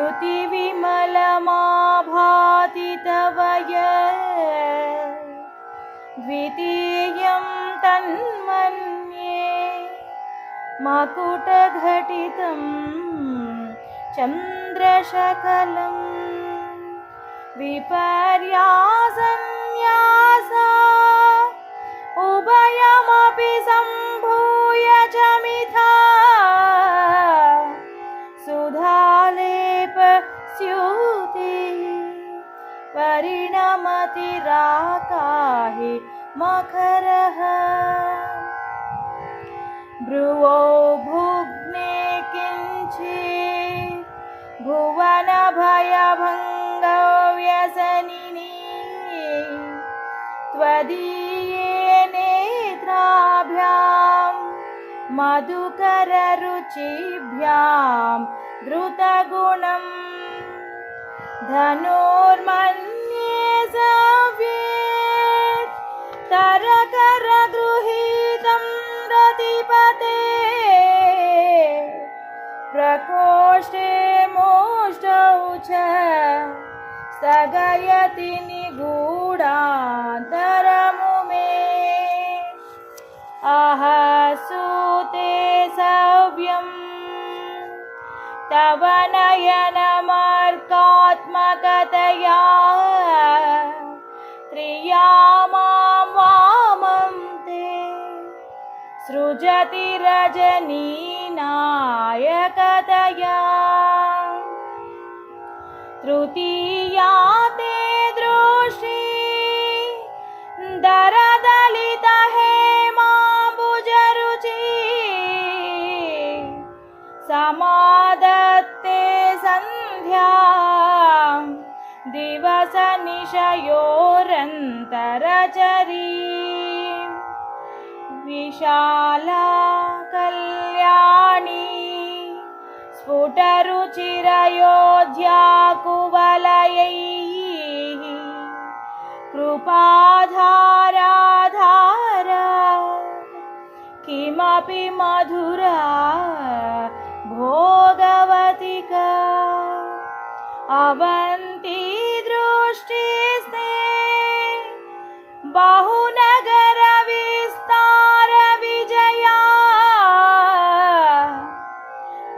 द्युतिविमलमाभाति तव द्वितीयं तन्मन्ये मकुटघटितं चन्द्रशकलं विपर्यासन्यासा उभयमपि सम्भूय च मिथा सुधालेपस्यूते परिणमतिराकाहि मकरः भ्रुवो भुग्ने किञ्चित् भुवनभयभङ्गो व्यसनिनि त्वदीये नेत्राभ्यां मधुकररुचिभ्यां धृतगुणं धनुर्मन्ये सव्येत् तरकरगृहीतं रतिपते प्रकोष्ठे मोष्टौ च स्थगयति निगूढान्तरमुमे अहसूते सव्यं तव नयनमर्कात्मकतया त्रिया मां वामं ते सृजति रजनीनायकतया तृतीया ते दृष्टि दरदलितहेमाम्बुजरुचि समादत्ते सन्ध्यां दिवसनिशयोरन्तरचरी विशाला कल्याणी स्फुटरुचिरयोध्याकुवलयैः कृपाधाराधारा किमपि मधुरा भोगवतिका अवन्ती दृष्टिस्ते बहुनगरविस्तारविजया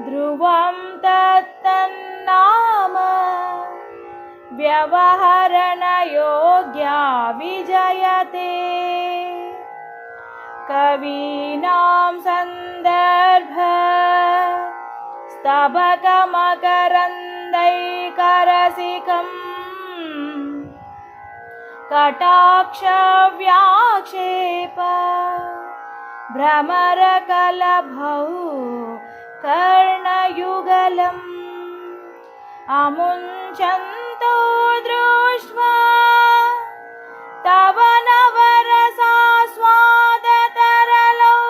ध्रुवं तत्तन्नाम व्यवहरणयोग्या विजयते कवीनां सन्दर्भ स्तबकमकरन्दैकरसिकं कटाक्षव्याक्षेप भ्रमरकलभौ कर्णयुगलम् अमुञ्चन्तो दृष्ट्वा तव नवरसास्वादतरलौ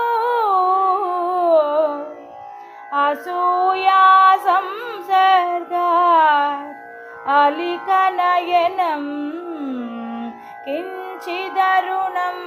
असूया संसर्गात् अलिकनयनं किञ्चिदरुणम्